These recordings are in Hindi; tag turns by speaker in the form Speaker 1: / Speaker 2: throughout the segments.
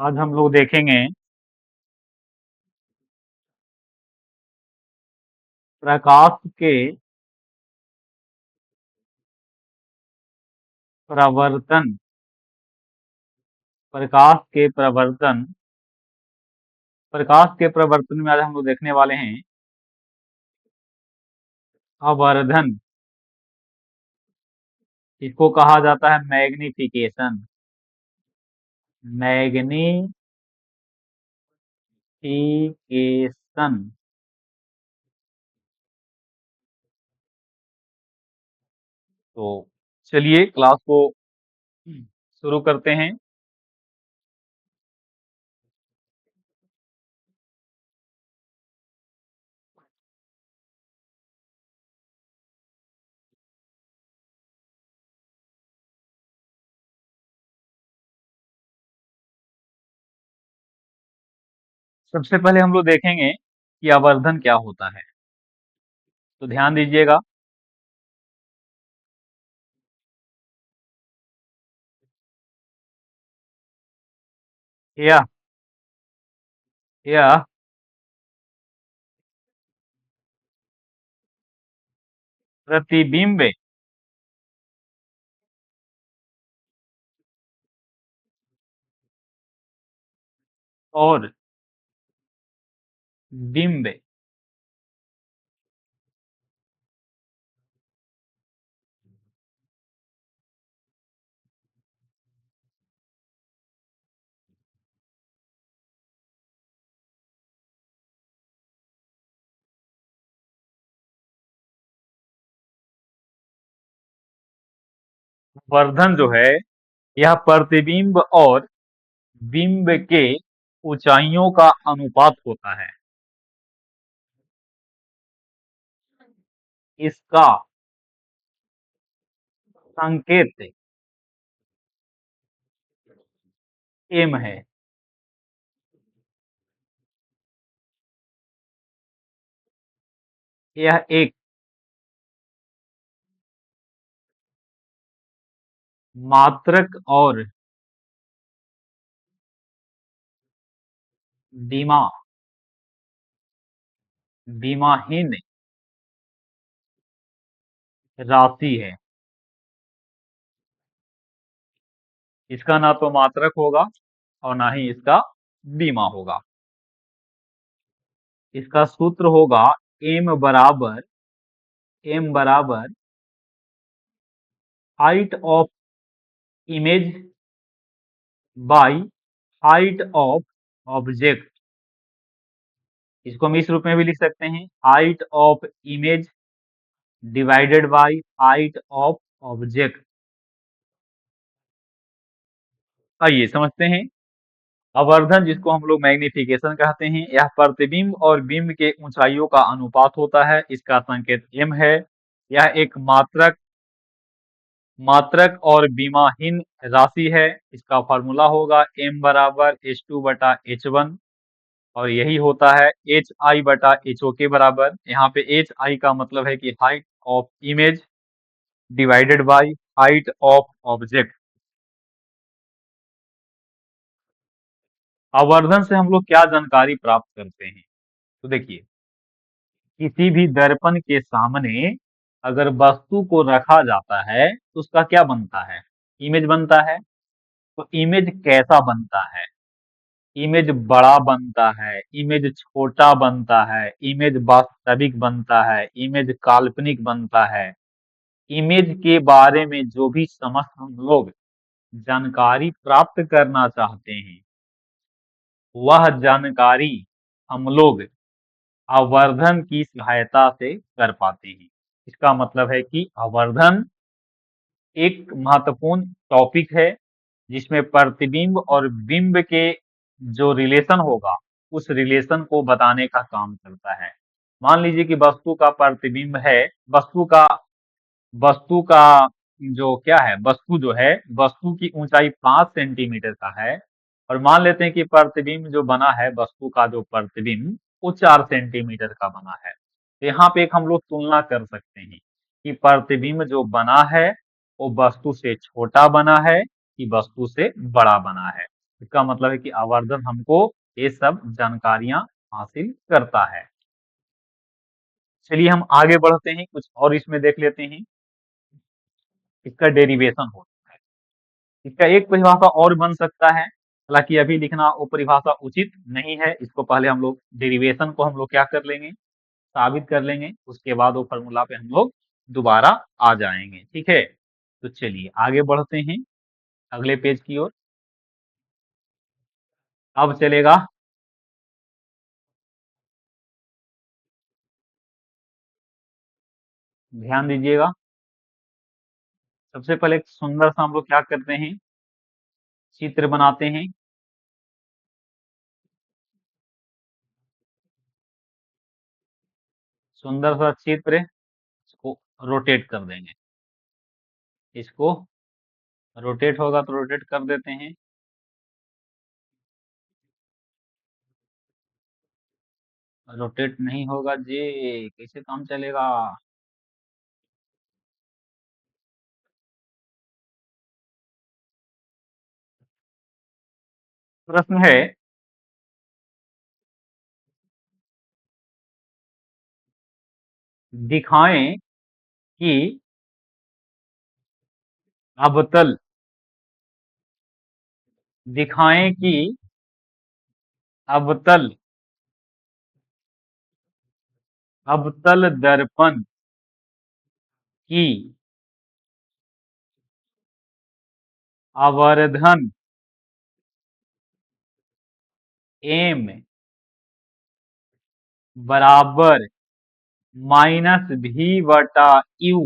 Speaker 1: आज हम लोग देखेंगे प्रकाश के प्रवर्तन प्रकाश के प्रवर्तन में आज हम लोग देखने वाले हैं आवर्धन। इसको कहा जाता है मैग्निफिकेशन। मैग्निफिकेशन। तो चलिए क्लास को शुरू करते हैं। सबसे पहले हम लोग देखेंगे कि आवर्धन क्या होता है। तो ध्यान दीजिएगा। यह यह प्रतिबिंब और बिंब वर्धन जो है यह प्रतिबिंब और बिंब के ऊंचाइयों का अनुपात होता है। इसका संकेत एम है। यह एक मात्रक और बीमा बीमाहीन राशि है। इसका ना तो मात्रक होगा और ना ही इसका बीमा होगा। इसका सूत्र होगा एम बराबर height of image by height of object. इसको हम इस रूप में भी लिख सकते हैं, height of image divided by height of object. आइए समझते हैं। आवर्धन जिसको हम लोग मैग्निफिकेशन कहते हैं, यह प्रतिबिंब और बिंब के ऊंचाइयों का अनुपात होता है। इसका संकेत एम है। यह एक मात्रक और बीमाहीन राशि है। इसका फॉर्मूला होगा एम बराबर H2/H1 और यही होता है HI/HO के बराबर। यहाँ पे HI का मतलब है कि height of image divided by height of object. आवर्धन से हम लोग क्या जानकारी प्राप्त करते हैं? तो देखिए, किसी भी दर्पण के सामने अगर वस्तु को रखा जाता है तो उसका क्या बनता है? इमेज बनता है। तो इमेज कैसा बनता है? इमेज बड़ा बनता है, इमेज छोटा बनता है, इमेज वास्तविक बनता है, इमेज काल्पनिक बनता है। इमेज के बारे में जो भी समस्त हम लोग जानकारी प्राप्त करना चाहते हैं, वह जानकारी हम लोग आवर्धन की सहायता से कर पाते हैं। इसका मतलब है कि आवर्धन एक महत्वपूर्ण टॉपिक है जिसमें प्रतिबिंब और बिंब के जो रिलेशन होगा उस रिलेशन को बताने का काम करता है। मान लीजिए कि वस्तु का प्रतिबिंब है, वस्तु का जो क्या है, वस्तु जो है, वस्तु की ऊंचाई 5 सेंटीमीटर का है और मान लेते हैं कि प्रतिबिंब जो बना है, वस्तु का जो प्रतिबिंब वो 4 सेंटीमीटर का बना है। तो यहाँ पे एक हम लोग तुलना कर सकते हैं कि प्रतिबिंब जो बना है वो वस्तु से छोटा बना है कि वस्तु से बड़ा बना है। इसका मतलब है कि आवर्धन हमको ये सब जानकारियां हासिल करता है। चलिए हम आगे बढ़ते हैं, कुछ और इसमें देख लेते हैं। इसका डेरिवेशन होता है। इसका एक परिभाषा और बन सकता है, हालांकि अभी लिखना वो परिभाषा उचित नहीं है। इसको पहले हम लोग डेरिवेशन को हम लोग क्या कर लेंगे, साबित कर लेंगे, उसके बाद वो फॉर्मूला पे हम लोग दोबारा आ जाएंगे। ठीक है, तो चलिए आगे बढ़ते हैं अगले पेज की ओर। अब चलेगा, ध्यान दीजिएगा। सबसे पहले एक सुंदर सा हम लोग क्या करते हैं, चित्र बनाते हैं। सुंदर सा चित्र, इसको रोटेट कर देंगे। इसको रोटेट होगा तो रोटेट कर देते हैं। रोटेट नहीं होगा जी, कैसे काम चलेगा। प्रश्न है, दिखाएं कि अवतल, दिखाएं कि अवतल, अवतल दर्पण की आवर्धन एम बराबर -v/u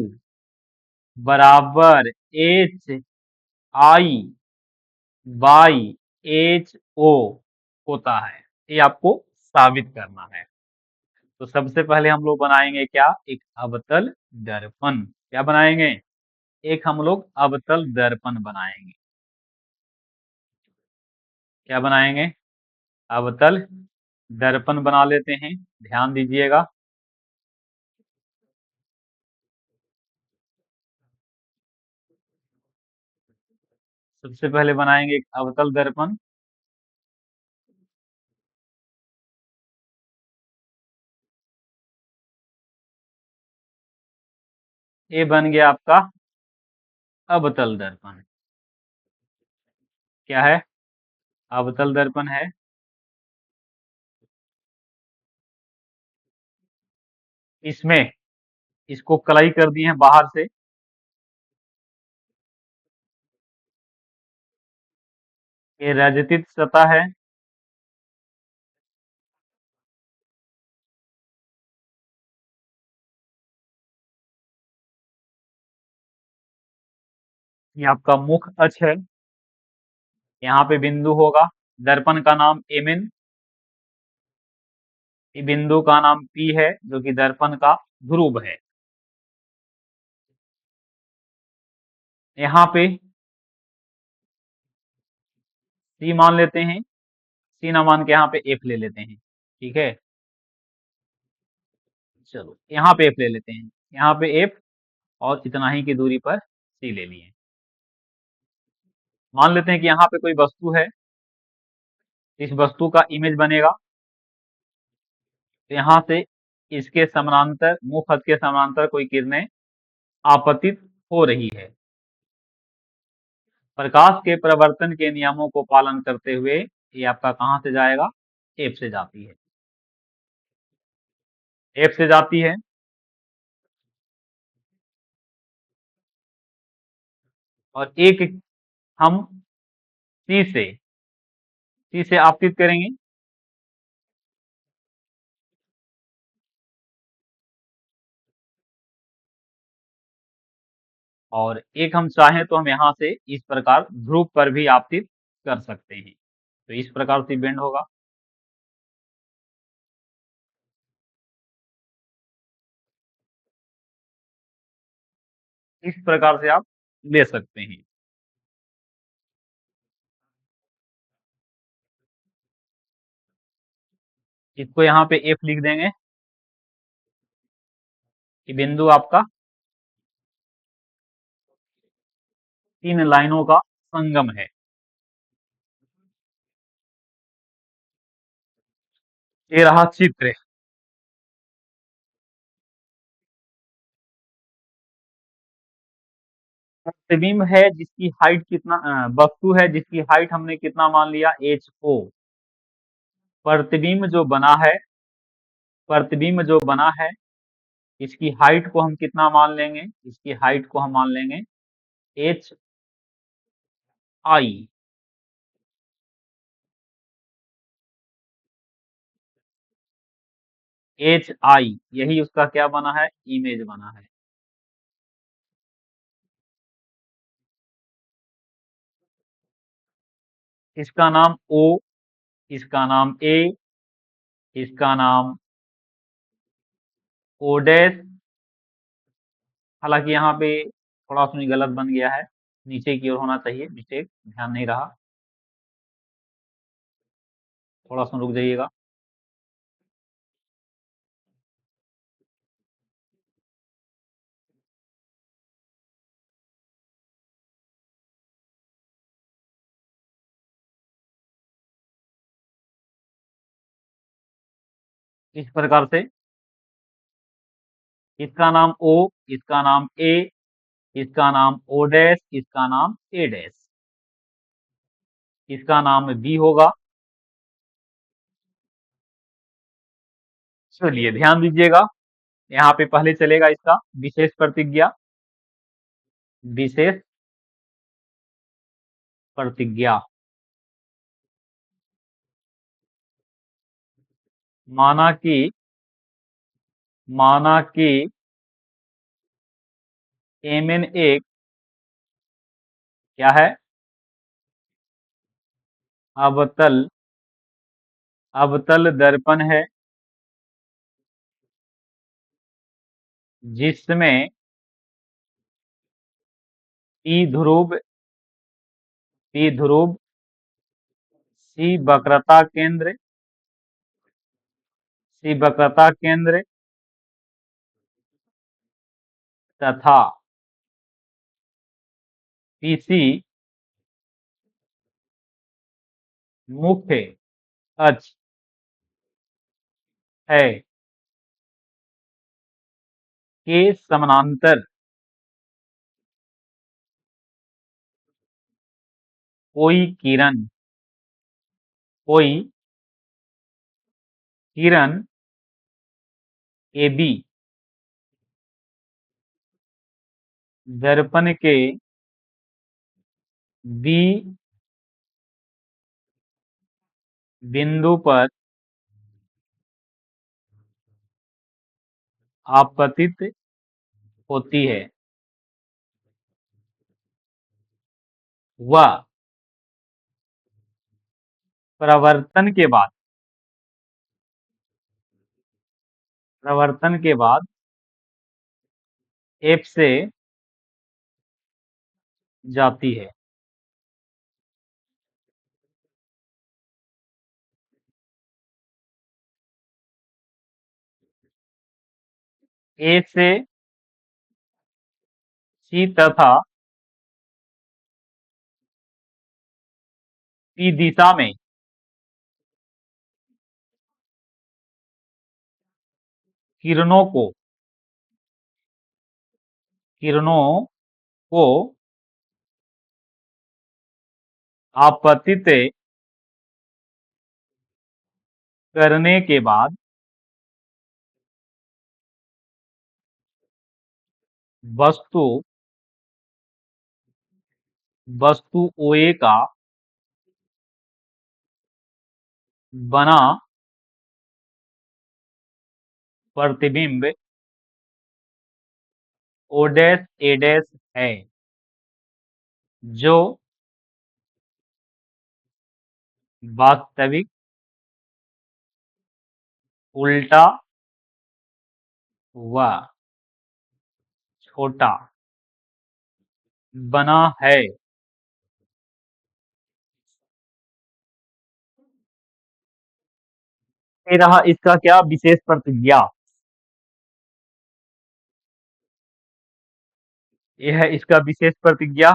Speaker 1: बराबर h i by h o होता है। ये आपको साबित करना है। तो सबसे पहले हम लोग बनाएंगे क्या, एक अवतल दर्पण। क्या बनाएंगे, एक हम लोग अवतल दर्पण बनाएंगे। क्या बनाएंगे, अवतल दर्पण बना लेते हैं। ध्यान दीजिएगा। सबसे पहले बनाएंगे एक अवतल दर्पण। ये बन गया आपका अवतल दर्पण। क्या है, अवतल दर्पण है। इसमें इसको कलाई कर दिए हैं बाहर से। ये रजतित सतह है। ये आपका मुख्य अक्ष है। यहाँ पे बिंदु होगा, दर्पण का नाम एमएन, बिंदु का नाम पी है जो कि दर्पण का ध्रुव है। यहाँ पे सी मान लेते हैं, सी ना मान के यहाँ पे एफ ले लेते हैं। ठीक है, चलो यहाँ पे एफ ले लेते हैं, यहाँ पे एफ, और इतना ही की दूरी पर सी ले लिए। मान लेते हैं कि यहाँ पे कोई वस्तु है, इस वस्तु का इमेज बनेगा। तो यहाँ से इसके समानांतर, मुख अक्ष के समानांतर कोई किरणें आपतित हो रही है। प्रकाश के प्रवर्तन के नियमों को पालन करते हुए ये आपका कहाँ से जाएगा, एफ से जाती है। एफ से जाती है, और एक हम सी से आपतित करेंगे। और एक हम चाहें तो हम यहाँ से इस प्रकार ध्रुव पर भी आपतित कर सकते हैं। तो इस प्रकार से बेंड होगा। इस प्रकार से आप ले सकते हैं। इसको यहाँ पे एफ लिख देंगे कि बिंदु आपका तीन लाइनों का संगम है। ये रहा चित्र। प्रतिबिंब है जिसकी हाइट कितना, वस्तु है जिसकी हाइट हमने कितना मान लिया, h o। प्रतिबिंब जो बना है, प्रतिबिंब जो बना है, इसकी हाइट को हम कितना मान लेंगे, इसकी हाइट को हम मान लेंगे hi। hi यही उसका क्या बना है, इमेज बना है। इसका नाम O, इसका नाम A, इसका नाम O डैश। हालांकि यहाँ पे थोड़ा सा गलत बन गया है, नीचे की ओर होना चाहिए, मिस्टेक, ध्यान नहीं रहा, थोड़ा सा रुक जाइएगा। इस प्रकार से इसका नाम O, इसका नाम A, इसका नाम O डैश, इसका नाम A डैश, इसका नाम B होगा। चलिए ध्यान दीजिएगा, यहाँ पे पहले चलेगा इसका विशेष प्रतिज्ञा, विशेष प्रतिज्ञा। माना कि, माना कि Mn एक क्या है, अवतल, अवतल दर्पण है जिसमें P ध्रुव, P ध्रुव, C वक्रता केंद्र, C वक्रता केंद्र तथा PC मुख्य अक्ष है के समानांतर कोई किरण, कोई किरण AB दर्पण के B बिंदु पर आपतित होती है, वह प्रवर्तन के बाद, प्रवर्तन के बाद F से जाती है। A से C तथा P दिशा में किरणों को, किरणों को आपतित करने के बाद वस्तु, वस्तु OA का बना प्रतिबिंब O डैश A डैश है, जो वास्तविक उल्टा व छोटा बना है। ये रहा इसका क्या, विशेष प्रतिज्ञा। यह है इसका विशेष प्रतिज्ञा।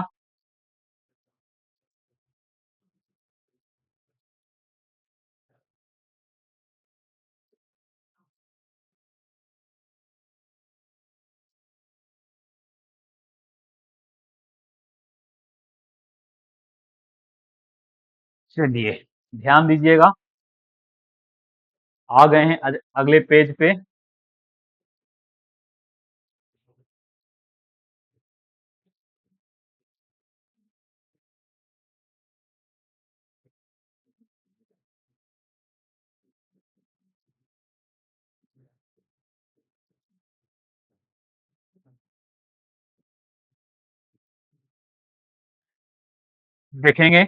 Speaker 1: चलिए ध्यान दीजिएगा, आ गए हैं अगले पेज पे। देखेंगे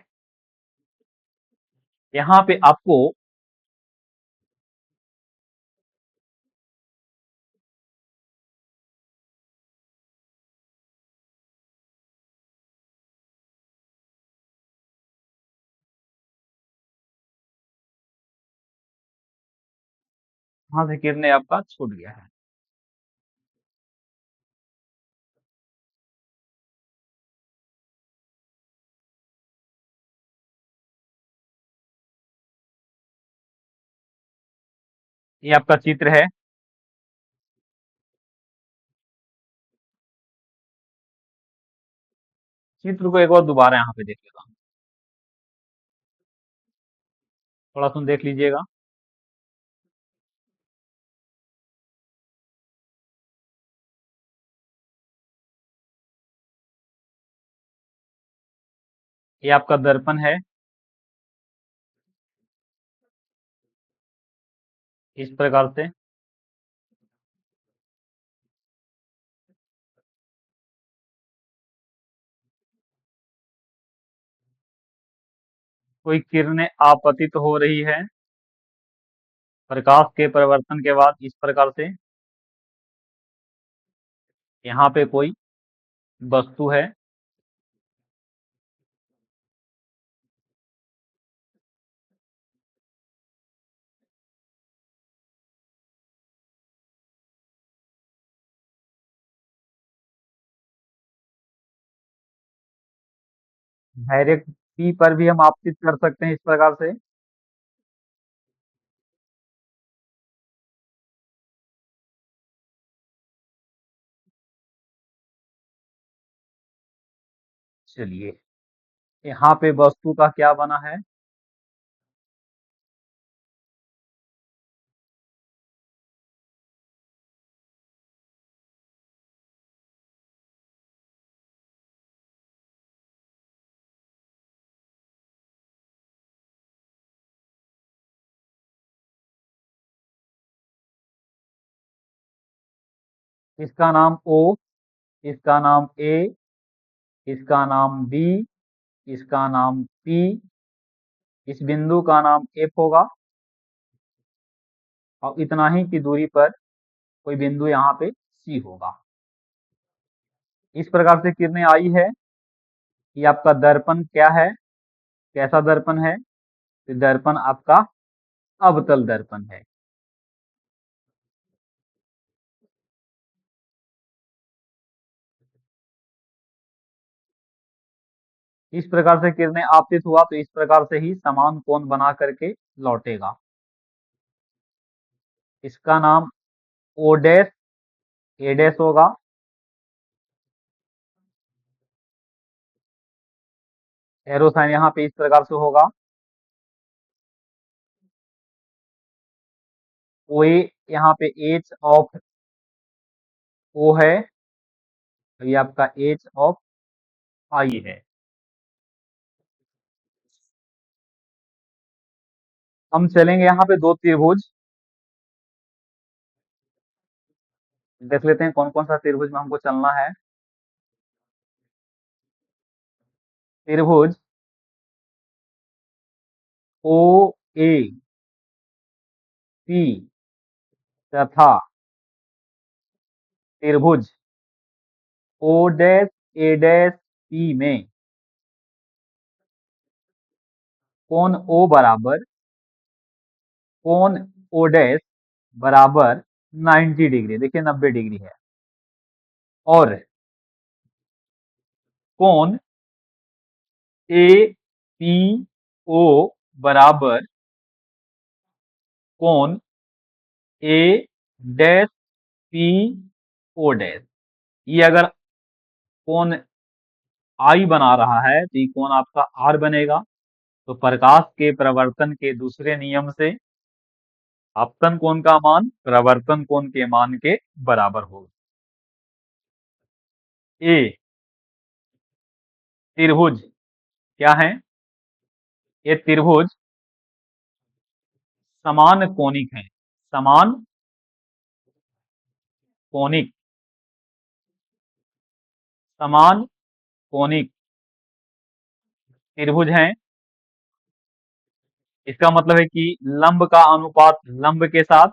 Speaker 1: यहाँ पे आपको यहाँ से किरणें आपका छूट गया है। ये आपका चित्र है। चित्र को एक बार दोबारा यहाँ पे देख लेता हूँ, थोड़ा सुन देख लीजिएगा। ये आपका दर्पण है। इस प्रकार से कोई किरणें आपतित हो रही है प्रकाश के परिवर्तन के बाद। इस प्रकार से यहाँ पे कोई वस्तु है, डायरेक्ट पी पर भी हम आपतित कर सकते हैं इस प्रकार से। चलिए यहाँ पे वस्तु का क्या बना है, इसका नाम ओ, इसका नाम ए, इसका नाम बी, इसका नाम पी, इस बिंदु का नाम एफ होगा और इतना ही की दूरी पर कोई बिंदु यहाँ पे सी होगा। इस प्रकार से किरणें आई है। ये आपका दर्पण क्या है, कैसा दर्पण है, तो दर्पण आपका अवतल दर्पण है। इस प्रकार से किरणें आपतित हुआ तो इस प्रकार से ही समान कोण बना करके लौटेगा। इसका नाम ओ डैश ए डैश होगा। एरो साइन यहाँ पे इस प्रकार से होगा। ओ ए यहाँ पे एच ऑफ ओ है, तो ये आपका एच ऑफ आई है। हम चलेंगे यहाँ पे दो त्रिभुज देख लेते हैं, कौन कौन सा त्रिभुज में हमको चलना है। त्रिभुज ओ ए सी तथा त्रिभुज ओ डैश ए डैश सी में कोण ओ बराबर कोण ओ डैश बराबर 90 डिग्री, देखिए 90 डिग्री है, और कोण ए पी ओ बराबर कोण ए डैश पी ओ डैश। ये अगर कोण आई बना रहा है तो ये कोण आपका आर बनेगा। तो प्रकाश के प्रवर्तन के दूसरे नियम से आपतन कोण का मान प्रवर्तन कोण के मान के बराबर होगा। ए त्रिभुज क्या है? ये त्रिभुज समान कोणिक है। समान कोणिक, समान कोणिक त्रिभुज हैं। इसका मतलब है कि लंब का अनुपात लंब के साथ,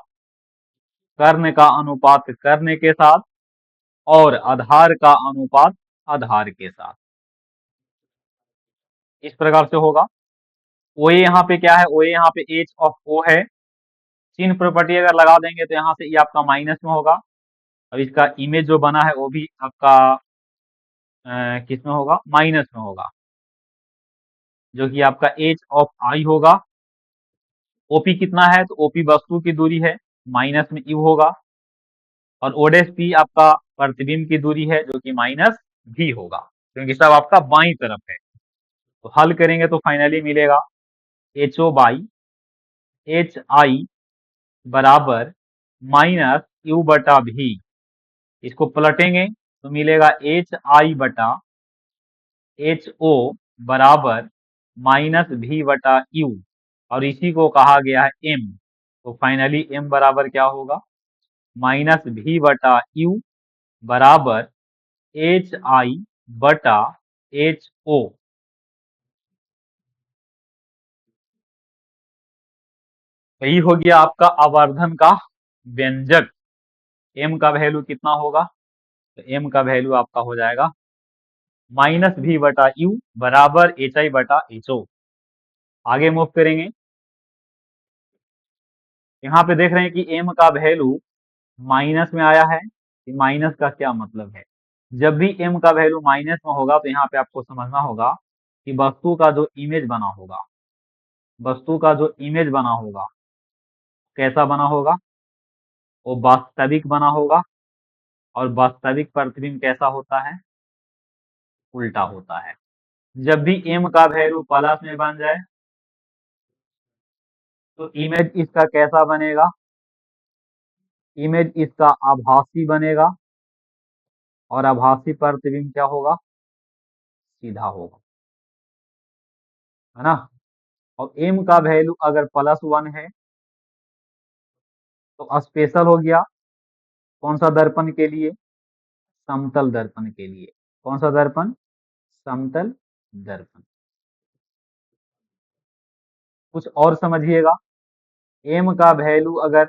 Speaker 1: कर्ण का अनुपात कर्ण के साथ और आधार का अनुपात आधार के साथ, इस प्रकार से होगा। ओ यहाँ पे क्या है? ओ यहाँ पे एच ऑफ ओ है। चिन्ह प्रॉपर्टी अगर लगा देंगे तो यहाँ से ये आपका माइनस में होगा और इसका इमेज जो बना है वो भी आपका किस में होगा? माइनस में होगा, जो कि आपका एच ऑफ आई होगा। ओपी कितना है? तो ओपी वस्तु की दूरी है, माइनस में यू होगा। और ओडेस पी आपका प्रतिबिंब की दूरी है, जो कि माइनस भी होगा, क्योंकि सब आपका बाई तरफ है। तो हल करेंगे तो फाइनली मिलेगा h o by h i बराबर माइनस यू बटा भी। इसको पलटेंगे तो मिलेगा एच आई बटा एच ओ बराबर माइनस भी बटा यू, और इसी को कहा गया है एम। तो फाइनली एम बराबर क्या होगा? माइनस भी बटा यू बराबर एच आई बटा एच ओ। यही हो गया आपका आवर्धन का व्यंजक। एम का वैल्यू कितना होगा? तो एम का वैल्यू आपका हो जाएगा माइनस भी बटा यू बराबर एच आई बटा एच ओ। आगे मूव करेंगे। यहाँ पे देख रहे हैं कि एम का वैल्यू माइनस में आया है। माइनस का क्या मतलब है? जब भी एम का वैल्यू माइनस में होगा तो यहाँ पे आपको समझना होगा कि वस्तु का जो इमेज बना होगा, वस्तु का जो इमेज बना होगा कैसा बना होगा? वो वास्तविक बना होगा। और वास्तविक प्रतिबिंब कैसा होता है? उल्टा होता है। जब भी एम का वैल्यू प्लस में बन जाए तो इमेज इसका कैसा बनेगा? इमेज इसका आभासी बनेगा। और आभासी प्रतिबिंब क्या होगा? सीधा होगा, है ना? और एम का वैल्यू अगर +1 है तो स्पेशल हो गया। कौन सा दर्पण के लिए? समतल दर्पण के लिए। कौन सा दर्पण? समतल दर्पण। कुछ और समझिएगा। एम का वैल्यू अगर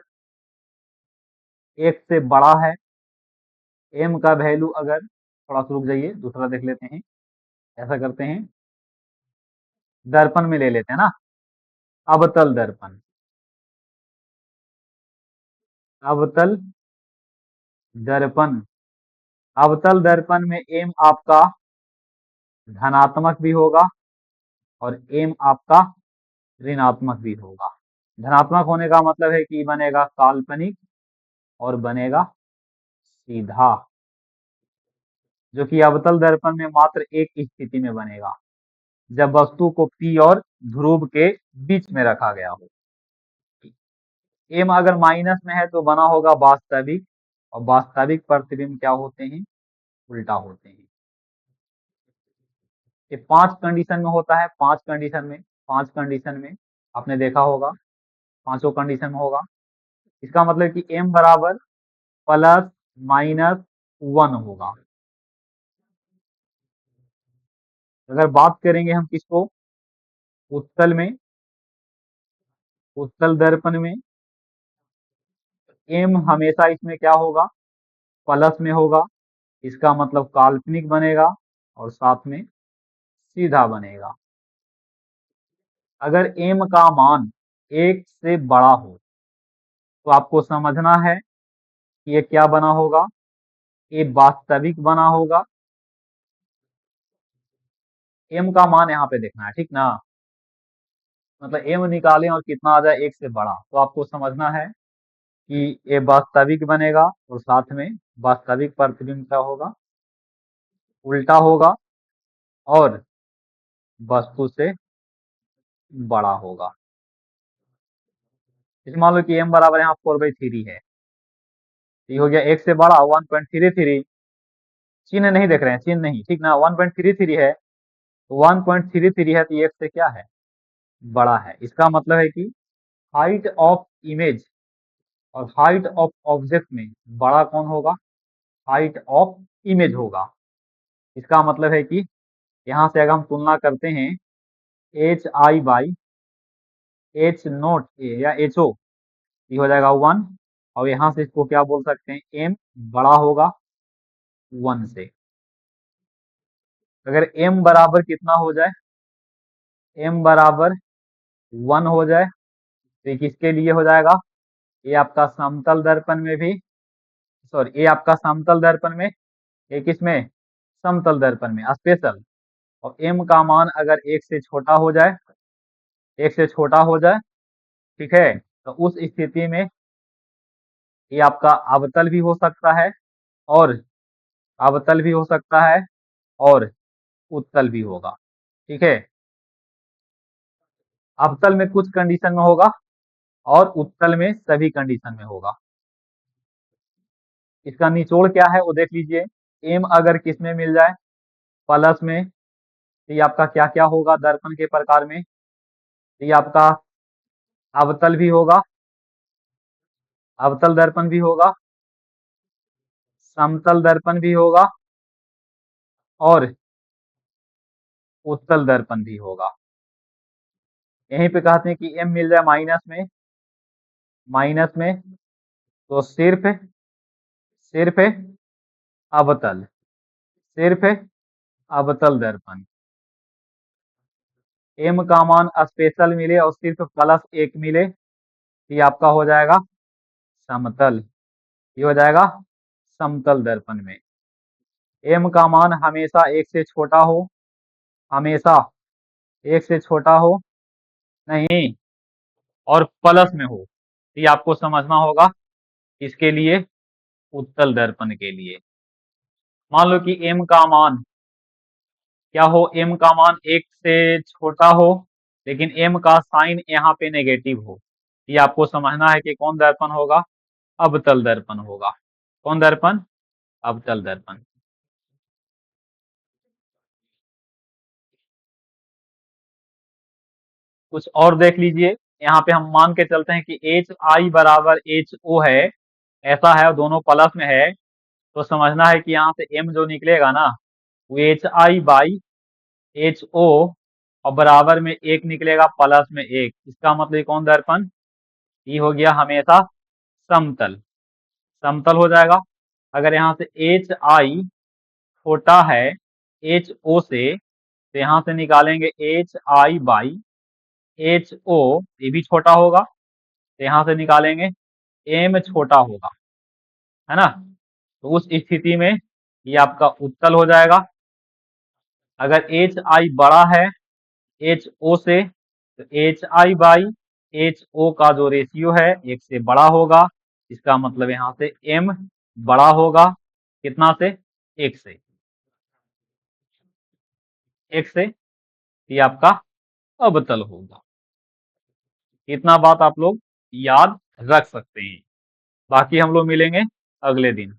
Speaker 1: 1 से बड़ा है, एम का वैल्यू अगर, थोड़ा सा रुक जाइए, दूसरा देख लेते हैं। ऐसा करते हैं, दर्पण में ले लेते हैं ना, अवतल दर्पण। अवतल दर्पण, अवतल दर्पण में एम आपका धनात्मक भी होगा और एम आपका ऋणात्मक भी होगा। धनात्मक होने का मतलब है कि बनेगा काल्पनिक और बनेगा सीधा, जो कि अवतल दर्पण में मात्र एक स्थिति में बनेगा, जब वस्तु को पी और ध्रुव के बीच में रखा गया हो। एम अगर माइनस में है तो बना होगा वास्तविक, और वास्तविक प्रतिबिंब क्या होते हैं? उल्टा होते हैं। ये 5 कंडीशन में होता है। 5 कंडीशन में आपने देखा होगा, पांचों कंडीशन में होगा। इसका मतलब कि एम बराबर +-1 होगा। अगर बात करेंगे हम किसको? उत्तल में, उत्तल दर्पण में एम हमेशा इसमें क्या होगा? प्लस में होगा। इसका मतलब काल्पनिक बनेगा और साथ में सीधा बनेगा। अगर एम का मान 1 से बड़ा हो तो आपको समझना है कि ये क्या बना होगा? ये वास्तविक बना होगा। एम का मान यहाँ पे देखना है, ठीक ना? मतलब एम निकालें और कितना आ जाए 1 से बड़ा, तो आपको समझना है कि ये वास्तविक बनेगा और साथ में वास्तविक प्रतिबिंब क्या होगा? उल्टा होगा और वस्तु से बड़ा होगा। इस मान लो कि m बराबर यहाँ 4/3 है, ये हो गया 1 से बड़ा 1.33। चिन्ह नहीं देख रहे हैं, चिन्ह नहीं, ठीक ना, 1.33 है, 1.33 है तो ये 1 से क्या है, बड़ा है। इसका मतलब है कि हाइट ऑफ इमेज और हाइट ऑफ ऑब्जेक्ट में बड़ा कौन होगा, हाइट ऑफ इमेज होगा। इसका मतलब है कि यहाँ से अगर हम तुलना करते हैं HI/H0 या HO, ये हो जाएगा 1, और यहाँ से इसको क्या बोल सकते हैं, M बड़ा होगा 1 से। अगर M बराबर कितना हो जाए, M बराबर 1 हो जाए तो ये किसके लिए हो जाएगा, ये आपका समतल दर्पण में भी, सॉरी, ये आपका समतल दर्पण में, ये किसमें, समतल दर्पण में स्पेशल। और M का मान अगर 1 से छोटा हो जाए, 1 से छोटा हो जाए, ठीक है, तो उस स्थिति में ये आपका अवतल भी हो सकता है, और अवतल भी हो सकता है, और उत्तल भी होगा, ठीक है। अवतल में कुछ कंडीशन में होगा और उत्तल में सभी कंडीशन में होगा। इसका निचोड़ क्या है वो देख लीजिए। एम अगर किस में मिल जाए, प्लस में, तो ये आपका क्या क्या होगा दर्पण के प्रकार में, तो ये आपका अवतल भी होगा, अवतल दर्पण भी होगा, समतल दर्पण भी होगा, और उत्तल दर्पण भी होगा। यहीं पे कहते हैं कि एम मिल जाए माइनस में, माइनस में, तो सिर्फ सिर्फ अवतल, सिर्फ अवतल दर्पण। एम का मान स्पेशल मिले और सिर्फ +1 मिले, ये आपका हो जाएगा समतल, ये हो जाएगा समतल दर्पण में। एम का मान हमेशा 1 से छोटा हो, हमेशा 1 से छोटा हो नहीं, और प्लस में हो, ये आपको समझना होगा। इसके लिए उत्तल दर्पण के लिए मान लो कि एम का मान क्या हो, एम का मान 1 से छोटा हो, लेकिन एम का साइन यहाँ पे नेगेटिव हो, ये आपको समझना है कि कौन दर्पण होगा, अवतल दर्पण होगा। कौन दर्पण, अवतल दर्पण। कुछ और देख लीजिए, यहाँ पे हम मान के चलते हैं कि HI बराबर HO है, ऐसा है और दोनों प्लस में है, तो समझना है कि यहाँ से M जो निकलेगा ना, वो HI/HO और बराबर में 1 निकलेगा, प्लस में 1। इसका मतलब ये कौन दर्पण, ये हो गया हमेशा समतल, समतल हो जाएगा। अगर यहाँ से HI छोटा है HO से, तो यहाँ से निकालेंगे HI/HO, ये भी छोटा होगा, तो यहाँ से निकालेंगे M छोटा होगा, है ना। तो उस स्थिति में ये आपका उत्तल हो जाएगा। अगर HI बड़ा है HO से, तो HI/HO का जो रेशियो है 1 से बड़ा होगा। इसका मतलब यहाँ से M बड़ा होगा, कितना से, 1 से, 1 से, ये आपका अवतल होगा। इतना बात आप लोग याद रख सकते हैं। बाकी हम लोग मिलेंगे अगले दिन।